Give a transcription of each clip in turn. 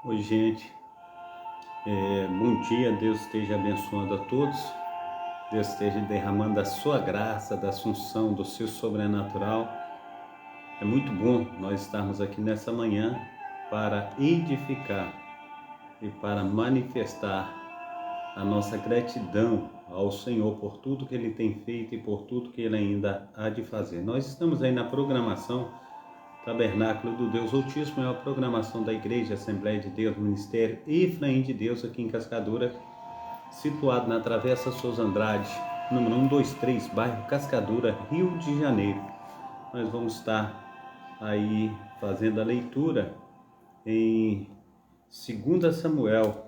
Oi, gente. Bom dia. Deus esteja abençoando a todos. Deus esteja derramando a sua graça, da assunção, do seu sobrenatural. É muito bom nós estarmos aqui nessa manhã para edificar e para manifestar a nossa gratidão ao Senhor por tudo que Ele tem feito e por tudo que Ele ainda há de fazer. Nós estamos aí na programação Tabernáculo do Deus Altíssimo, é a programação da Igreja Assembleia de Deus, Ministério Efraim de Deus, aqui em Cascadura, situado na Travessa Souza Andrade, número 123, bairro Cascadura, Rio de Janeiro. Nós vamos estar aí fazendo a leitura em 2 Samuel.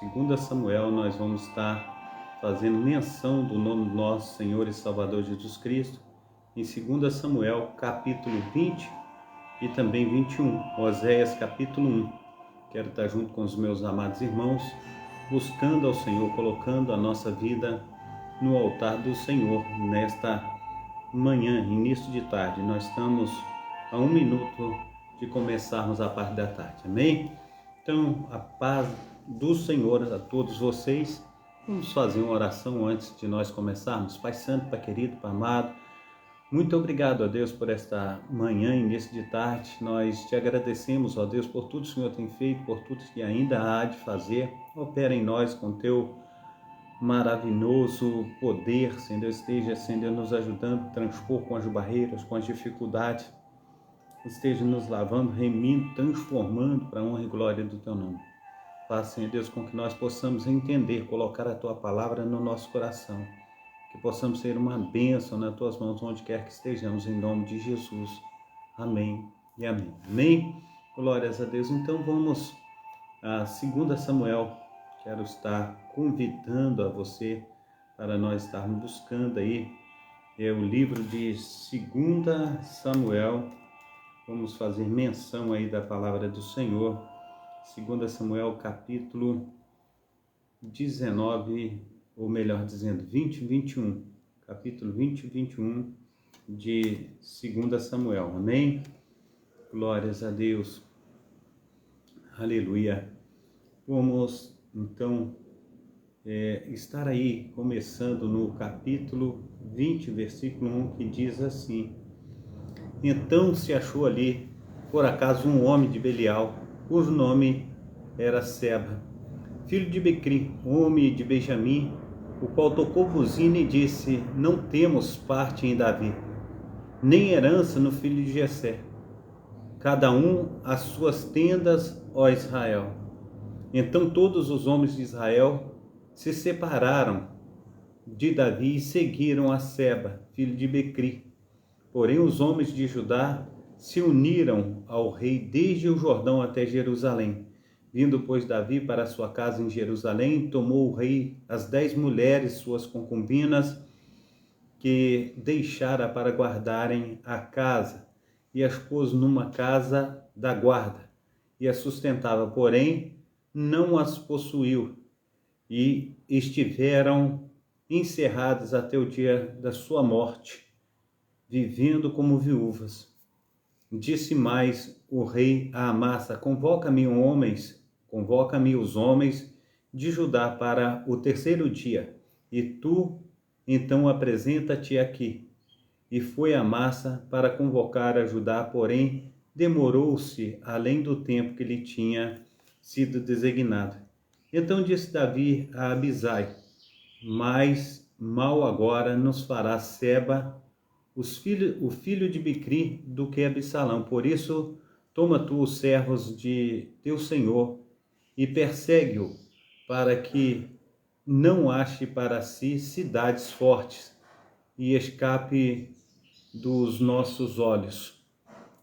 2 Samuel, nós vamos estar fazendo menção do nome do nosso Senhor e Salvador Jesus Cristo, em 2 Samuel, capítulo 20, e também 21, Oséias capítulo 1. Quero estar junto com os meus amados irmãos, buscando ao Senhor, colocando a nossa vida no altar do Senhor nesta manhã, início de tarde. Nós estamos a 1 minuto de começarmos a parte da tarde, amém? Então, a paz do Senhor a todos vocês. Vamos fazer uma oração antes de nós começarmos. Pai Santo, Pai querido, Pai amado, muito obrigado, ó Deus, por esta manhã, início de tarde. Nós te agradecemos, ó Deus, por tudo que o Senhor tem feito, por tudo que ainda há de fazer. Opera em nós com teu maravilhoso poder, Senhor, esteja, Senhor, nos ajudando a transpor com as barreiras, com as dificuldades. Esteja nos lavando, remindo, transformando para a honra e glória do teu nome. Faça, Senhor Deus, com que nós possamos entender, colocar a tua palavra no nosso coração. Que possamos ser uma bênção nas tuas mãos, onde quer que estejamos, em nome de Jesus. Amém e amém. Amém? Glórias a Deus. Então vamos a 2 Samuel. Quero estar convidando a você para nós estarmos buscando aí o livro de 2 Samuel. Vamos fazer menção aí da palavra do Senhor. 2 Samuel, capítulo 19, ou melhor dizendo, 20 e 21, capítulo 20 e 21 de 2 Samuel, amém? Glórias a Deus, aleluia. Vamos, então, estar aí, começando no capítulo 20, versículo 1, que diz assim: Então se achou ali, por acaso, um homem de Belial, cujo nome era Seba, filho de Becri, homem de Benjamim, o qual tocou buzina e disse: Não temos parte em Davi, nem herança no filho de Jessé. Cada um as suas tendas, ó Israel. Então todos os homens de Israel se separaram de Davi e seguiram a Seba, filho de Becri. Porém os homens de Judá se uniram ao rei desde o Jordão até Jerusalém. Vindo, pois, Davi para sua casa em Jerusalém, tomou o rei as 10 mulheres, suas concubinas, que deixara para guardarem a casa, e as pôs numa casa da guarda, e as sustentava, porém não as possuiu, e estiveram encerradas até o dia da sua morte, vivendo como viúvas. Disse mais o rei a Amasa: Convoca-me os homens de Judá para o terceiro dia, e tu, então, apresenta-te aqui. E foi Amasa para convocar a Judá, porém, demorou-se além do tempo que lhe tinha sido designado. Então disse Davi a Abisai: Mais mal agora nos fará Seba, o filho de Bicri, do que Absalão. Por isso, toma tu os servos de teu senhor e persegue-o, para que não ache para si cidades fortes e escape dos nossos olhos.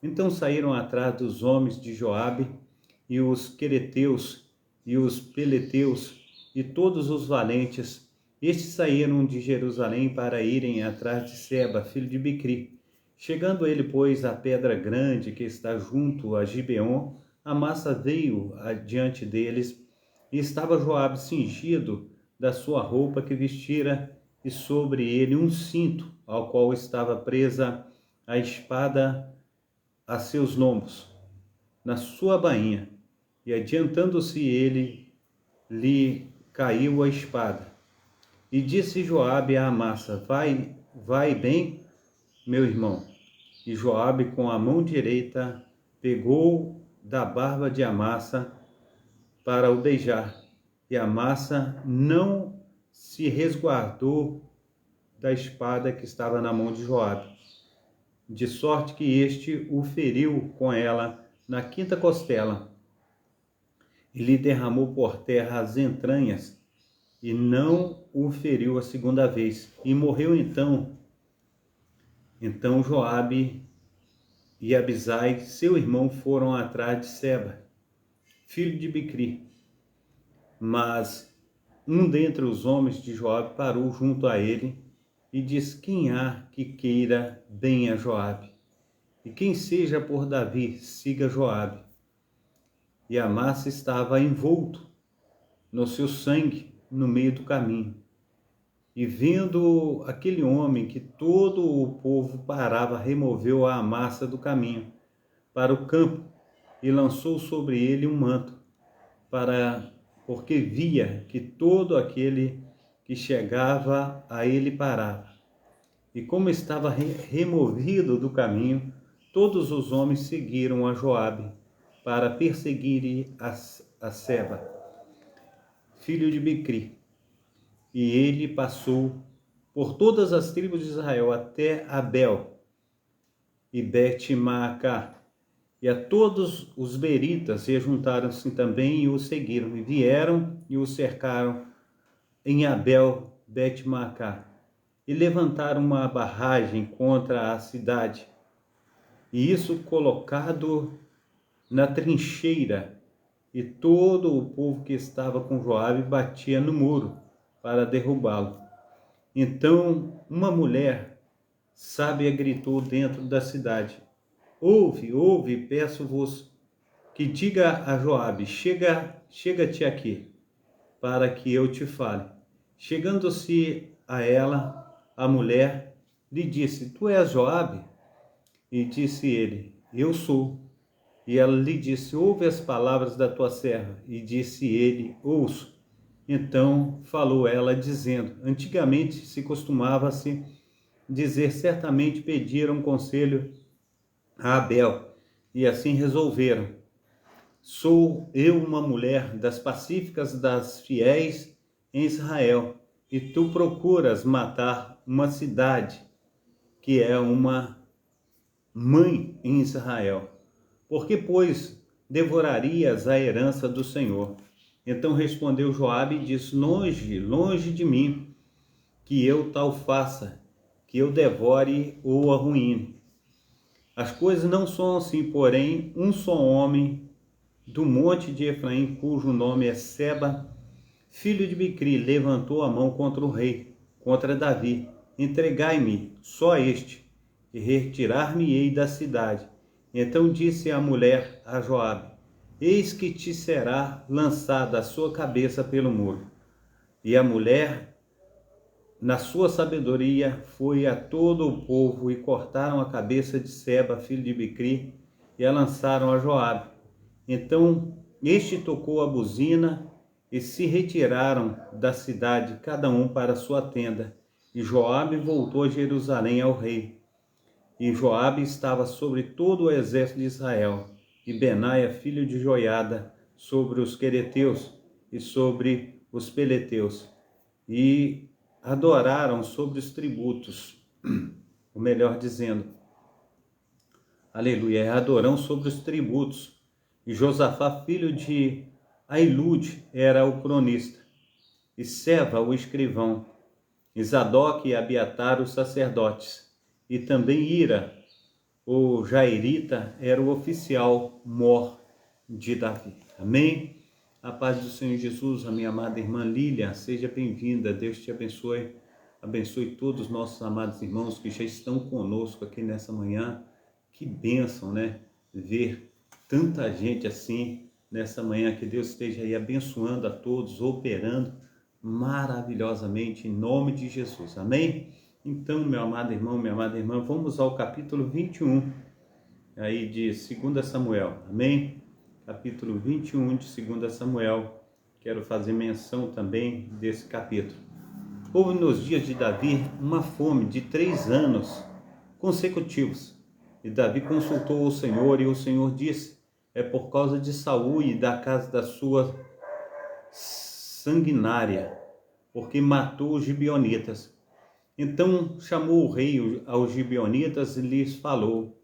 Então saíram atrás dos homens de Joabe, e os quereteus, e os peleteus, e todos os valentes. Estes saíram de Jerusalém para irem atrás de Seba, filho de Bicri. Chegando ele, pois, à pedra grande que está junto a Gibeon, Amasa veio adiante deles, e estava Joabe cingido da sua roupa que vestira, e sobre ele um cinto, ao qual estava presa a espada a seus lombos, na sua bainha. E adiantando-se ele, lhe caiu a espada. E disse Joabe a Amassa: vai bem, meu irmão. E Joabe, com a mão direita, pegou da barba de Amassa para o beijar. E Amassa não se resguardou da espada que estava na mão de Joabe, de sorte que este o feriu com ela na quinta costela, e lhe derramou por terra as entranhas, e não o feriu a segunda vez. E morreu então Joabe e Abisai, seu irmão, foram atrás de Seba, filho de Bicri. Mas um dentre os homens de Joabe parou junto a ele e disse: quem há que queira bem a Joabe? E quem seja por Davi, siga Joabe. E Amassa estava envolto no seu sangue no meio do caminho. E vendo aquele homem que todo o povo parava, removeu a Amassa do caminho para o campo e lançou sobre ele um manto, porque via que todo aquele que chegava a ele parava. E como estava removido do caminho, todos os homens seguiram a Joabe para perseguir a Seba, filho de Bicri. E ele passou por todas as tribos de Israel até Abel e Bet-Maacá. E a todos os beritas se juntaram-se também e o seguiram. E vieram e o cercaram em Abel Bet-Maacá. E levantaram uma barragem contra a cidade. E isso colocado na trincheira. E todo o povo que estava com Joabe batia no muro para derrubá-lo. Então uma mulher sábia gritou dentro da cidade: ouve, peço-vos que diga a Joabe: chega-te aqui, para que eu te fale. Chegando-se a ela, a mulher lhe disse: tu és Joabe? E disse ele: eu sou. E ela lhe disse: ouve as palavras da tua serva. E disse ele: ouço. Então falou ela, dizendo: antigamente se costumava-se dizer, certamente pediram conselho a Abel, e assim resolveram. Sou eu uma mulher das pacíficas das fiéis em Israel, e tu procuras matar uma cidade que é uma mãe em Israel. Por que, pois, devorarias a herança do Senhor? Então respondeu Joabe e disse: longe de mim, que eu tal faça, que eu devore ou arruíne. As coisas não são assim, porém, um só homem do monte de Efraim, cujo nome é Seba, filho de Bicri, levantou a mão contra o rei, contra Davi. Entregai-me só este, e retirar-me-ei da cidade. Então disse a mulher a Joabe: eis que te será lançada a sua cabeça pelo muro. E a mulher, na sua sabedoria, foi a todo o povo e cortaram a cabeça de Seba, filho de Bicri, e a lançaram a Joabe. Então este tocou a buzina e se retiraram da cidade, cada um para sua tenda. E Joabe voltou a Jerusalém ao rei. E Joabe estava sobre todo o exército de Israel, e Benaia, filho de Joiada, sobre os quereteus e sobre os peleteus. E adoraram sobre os tributos, ou melhor dizendo, aleluia, adoraram sobre os tributos. E Josafá, filho de Ailude, era o cronista, e Seva, o escrivão, e Zadok e Abiatar, os sacerdotes, e também Ira, o Jairita, era o oficial mor de Davi. Amém? A paz do Senhor Jesus, a minha amada irmã Lília, seja bem-vinda, Deus te abençoe, abençoe todos os nossos amados irmãos que já estão conosco aqui nessa manhã. Que bênção, né? Ver tanta gente assim nessa manhã, que Deus esteja aí abençoando a todos, operando maravilhosamente em nome de Jesus. Amém? Então, meu amado irmão, minha amada irmã, vamos ao capítulo 21 aí de 2 Samuel. Amém? capítulo 21 de 2 Samuel. Quero fazer menção também desse capítulo. Houve nos dias de Davi uma fome de 3 anos consecutivos. E Davi consultou o Senhor, e o Senhor disse: é por causa de Saul e da casa da sua sanguinária, porque matou os gibeonitas. Então chamou o rei aos gibeonitas e lhes falou: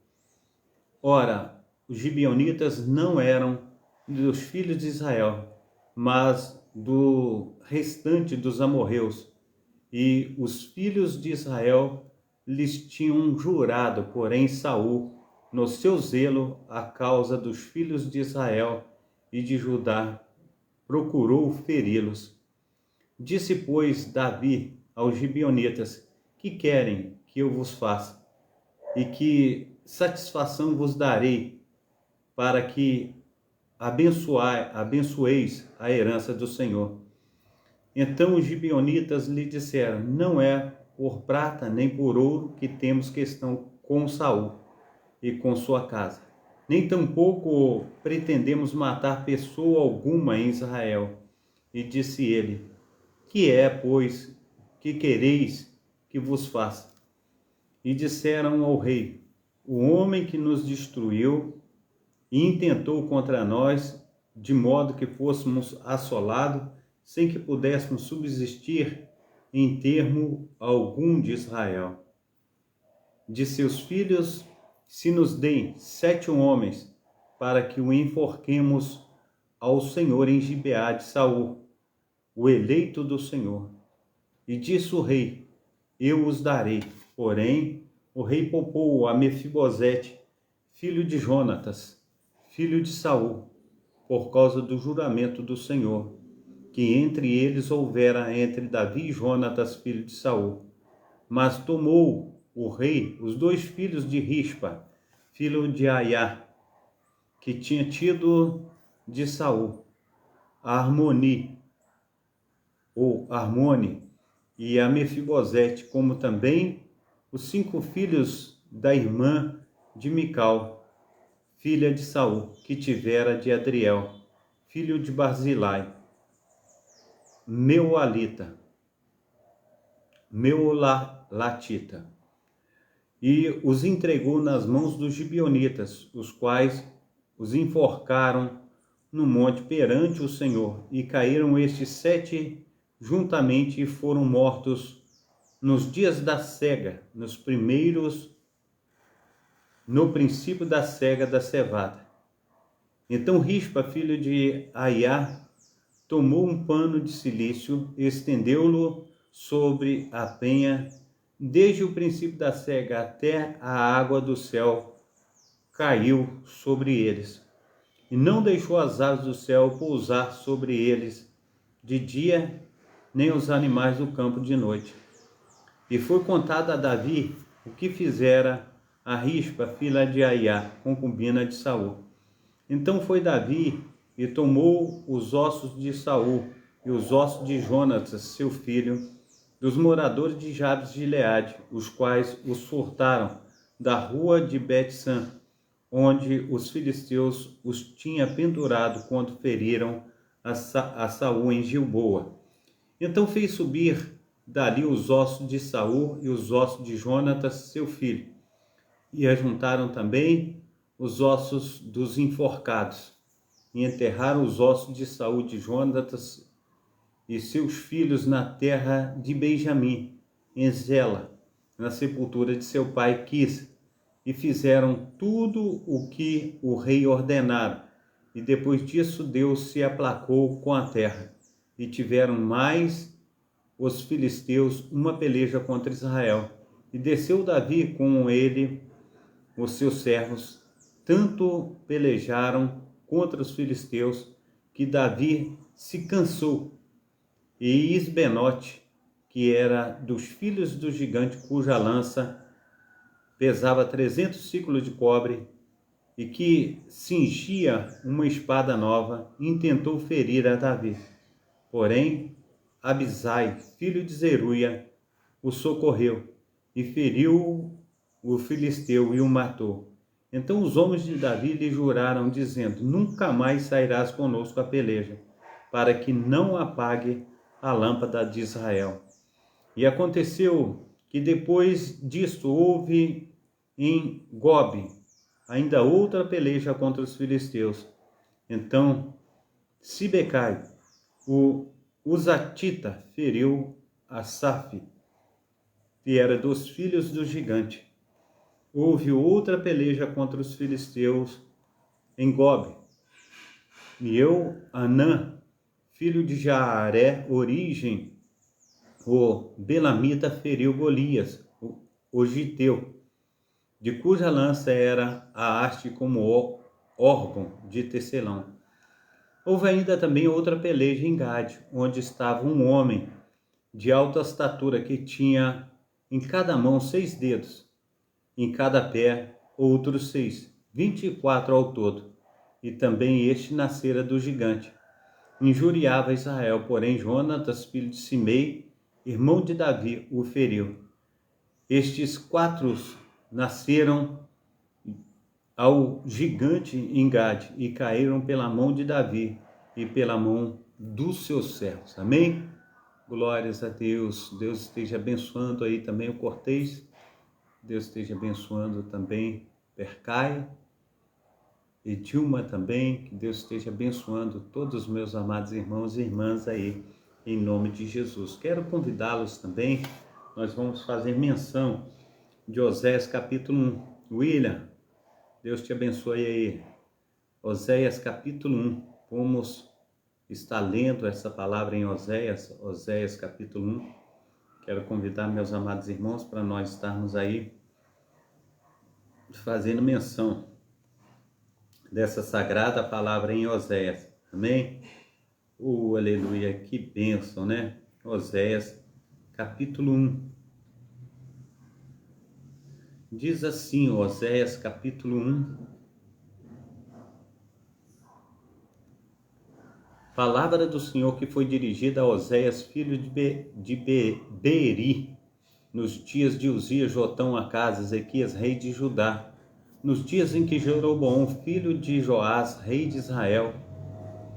ora, os gibeonitas não eram dos filhos de Israel, mas do restante dos amorreus. E os filhos de Israel lhes tinham jurado, porém Saul, no seu zelo à causa dos filhos de Israel e de Judá, procurou feri-los. Disse, pois, Davi aos gibeonitas: que querem que eu vos faça? E que satisfação vos darei para que abençoeis a herança do Senhor? Então os gibeonitas lhe disseram: não é por prata nem por ouro que temos questão com Saul e com sua casa, nem tampouco pretendemos matar pessoa alguma em Israel. E disse ele: que é, pois, que quereis que vos faça? E disseram ao rei: o homem que nos destruiu e intentou contra nós, de modo que fôssemos assolados, sem que pudéssemos subsistir em termo algum de Israel. De seus filhos, se nos deem 7 homens, para que o enforquemos ao Senhor em Gibeá de Saul, o eleito do Senhor. E disse o rei: eu os darei. Porém, o rei poupou a Mefibosete, filho de Jonatas, filho de Saul, por causa do juramento do Senhor, que entre eles houvera entre Davi e Jonatas, filho de Saul. Mas tomou o rei os 2 filhos de Rispa, filho de Aiá, que tinha tido de Saul, Armoni, ou Armone, e a Mefibosete, como também os 5 filhos da irmã de Mical, filha de Saul, que tivera de Adriel, filho de Barzilai, Meulatita, e os entregou nas mãos dos gibeonitas, os quais os enforcaram no monte perante o Senhor, e caíram estes 7 juntamente e foram mortos nos dias da cega, no princípio da cega da cevada. Então Rispa, filho de Aiá, tomou um pano de cilício, estendeu-lo sobre a penha, desde o princípio da cega até a água do céu caiu sobre eles, e não deixou as aves do céu pousar sobre eles de dia, nem os animais do campo de noite. E foi contado a Davi o que fizera a Rispa, filha de Aiá, concubina de Saul. Então foi Davi e tomou os ossos de Saul e os ossos de Jonatas, seu filho, dos moradores de Jabes de Gileade, os quais os furtaram da rua de Bet-san, onde os filisteus os tinham pendurado quando feriram a Saul em Gilboa. Então fez subir dali os ossos de Saul e os ossos de Jonatas, seu filho, e ajuntaram também os ossos dos enforcados, e enterraram os ossos de Saul, de Jonatas e seus filhos na terra de Benjamim, em Zela, na sepultura de seu pai Quis, e fizeram tudo o que o rei ordenara. E depois disso Deus se aplacou com a terra, e tiveram mais os filisteus uma peleja contra Israel. E desceu Davi com ele os seus servos, tanto pelejaram contra os filisteus, que Davi se cansou. E Isbenote, que era dos filhos do gigante, cuja lança pesava 300 ciclos de cobre, e que cingia uma espada nova, intentou ferir a Davi. Porém, Abisai, filho de Zeruia, o socorreu, e feriu o filisteu e o matou. Então os homens de Davi lhe juraram, dizendo: nunca mais sairás conosco a peleja, para que não apague a lâmpada de Israel. E aconteceu que depois disto houve em Gobe ainda outra peleja contra os filisteus. Então Sibecai, o Uzatita, feriu Asaf, que era dos filhos do gigante. Houve outra peleja contra os filisteus em Gobe. E Anã, filho de Jaaré, origem, o Belamita, feriu Golias, o Giteu, de cuja lança era a haste como órgão de tecelão. Houve ainda também outra peleja em Gade, onde estava um homem de alta estatura que tinha em cada mão 6 dedos, em cada pé outros 6, 24 ao todo. E também este nascera do gigante. Injuriava Israel, porém Jonatas, filho de Simei, irmão de Davi, o feriu. Estes 4 nasceram ao gigante em Gade e caíram pela mão de Davi e pela mão dos seus servos. Amém? Glórias a Deus. Deus esteja abençoando aí também o Cortês. Deus esteja abençoando também Percai e Dilma também. Que Deus esteja abençoando todos os meus amados irmãos e irmãs aí, em nome de Jesus. Quero convidá-los também. Nós vamos fazer menção de Oséias capítulo 1. William, Deus te abençoe aí. Oséias capítulo 1. Vamos estar lendo essa palavra em Oséias capítulo 1. Quero convidar meus amados irmãos para nós estarmos aí fazendo menção dessa sagrada palavra em Oséias. Amém? Aleluia, que bênção, né? Oséias capítulo 1. Diz assim, Oséias capítulo 1. Palavra do Senhor que foi dirigida a Oséias, filho de Beeri, nos dias de Uzias, Jotão, Acás, Ezequias, rei de Judá, nos dias em que Jeroboão, filho de Joás, rei de Israel,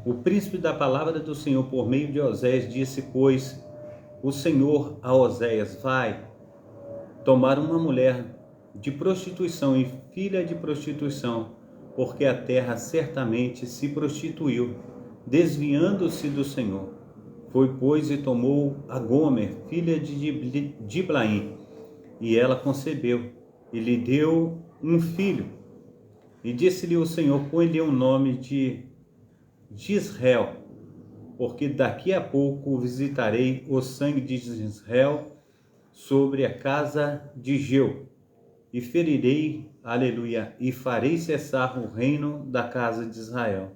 o príncipe da palavra do Senhor por meio de Oséias, disse, pois, o Senhor a Oséias: vai tomar uma mulher de prostituição e filha de prostituição, porque a terra certamente se prostituiu, desviando-se do Senhor. Foi, pois, e tomou a Gomer, filha de Diblaim, e ela concebeu, e lhe deu um filho. E disse-lhe o Senhor: põe-lhe o nome de Jizreel, porque daqui a pouco visitarei o sangue de Israel sobre a casa de Geu, e ferirei, aleluia, e farei cessar o reino da casa de Israel.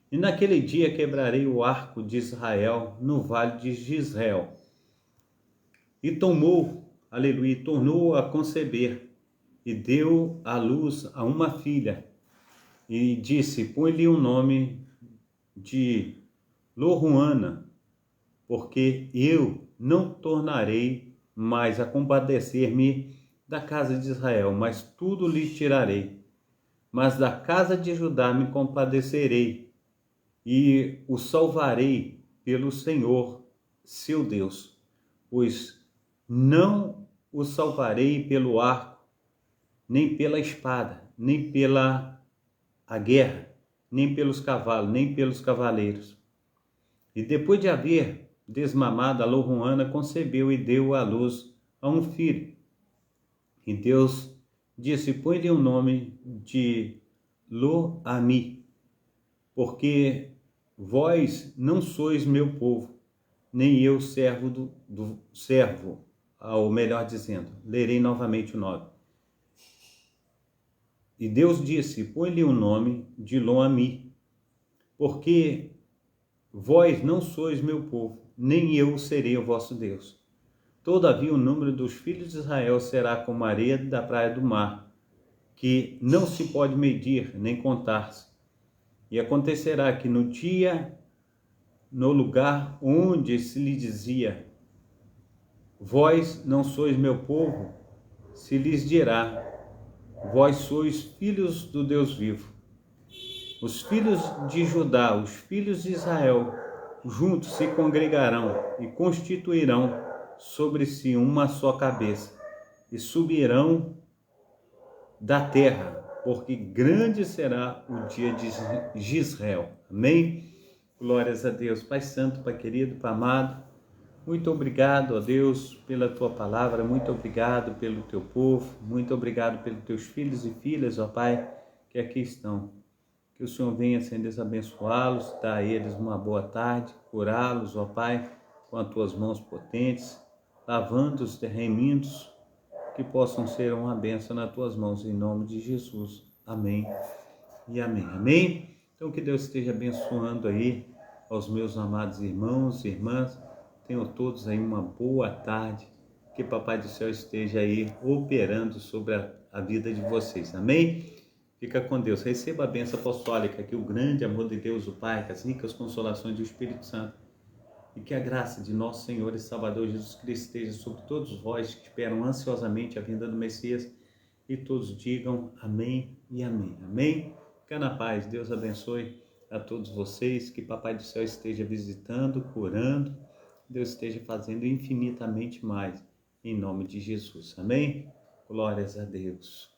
E naquele dia quebrarei o arco de Israel no vale de Jizreel. E tomou, aleluia, e tornou a conceber, e deu à luz a uma filha, e disse: põe-lhe o nome de Loruana, porque eu não tornarei mais a compadecer-me da casa de Israel, mas tudo lhe tirarei. Mas da casa de Judá me compadecerei, e o salvarei pelo Senhor, seu Deus, pois não o salvarei pelo arco, nem pela espada, nem pela a guerra, nem pelos cavalos, nem pelos cavaleiros. E depois de haver desmamado, a Loruana concebeu e deu à luz a um filho. E Deus disse: põe-lhe o nome de Lo-Ami, porque vós não sois meu povo, nem eu servo do servo, ou melhor dizendo, lerei novamente o 9. E Deus disse: põe-lhe o nome de Lo-Ami, porque vós não sois meu povo, nem eu serei o vosso Deus. Todavia o número dos filhos de Israel será como a areia da praia do mar, que não se pode medir nem contar-se. E acontecerá que no dia, no lugar onde se lhe dizia: vós não sois meu povo, se lhes dirá: vós sois filhos do Deus vivo. Os filhos de Judá, os filhos de Israel, juntos se congregarão e constituirão sobre si uma só cabeça, e subirão da terra, porque grande será o dia de Israel. Amém? Glórias a Deus. Pai Santo, Pai querido, Pai amado, muito obrigado, ó Deus, pela Tua palavra, muito obrigado pelo Teu povo, muito obrigado pelos Teus filhos e filhas, ó Pai, que aqui estão. Que o Senhor venha, Senhor, abençoá-los, dar a eles uma boa tarde, curá-los, ó Pai, com as Tuas mãos potentes, lavando-os, remindo-os, que possam ser uma bênção nas Tuas mãos, em nome de Jesus. Amém e amém. Amém? Então, que Deus esteja abençoando aí aos meus amados irmãos e irmãs. Tenham todos aí uma boa tarde. Que Papai do Céu esteja aí operando sobre a vida de vocês. Amém? Fica com Deus. Receba a bênção apostólica, que o grande amor de Deus, o Pai, que as ricas consolações do Espírito Santo e que a graça de nosso Senhor e Salvador Jesus Cristo esteja sobre todos vós que esperam ansiosamente a vinda do Messias, e todos digam amém e amém. Amém? Fica na paz. Deus abençoe a todos vocês. Que Papai do Céu esteja visitando, curando. Deus esteja fazendo infinitamente mais. Em nome de Jesus. Amém? Glórias a Deus.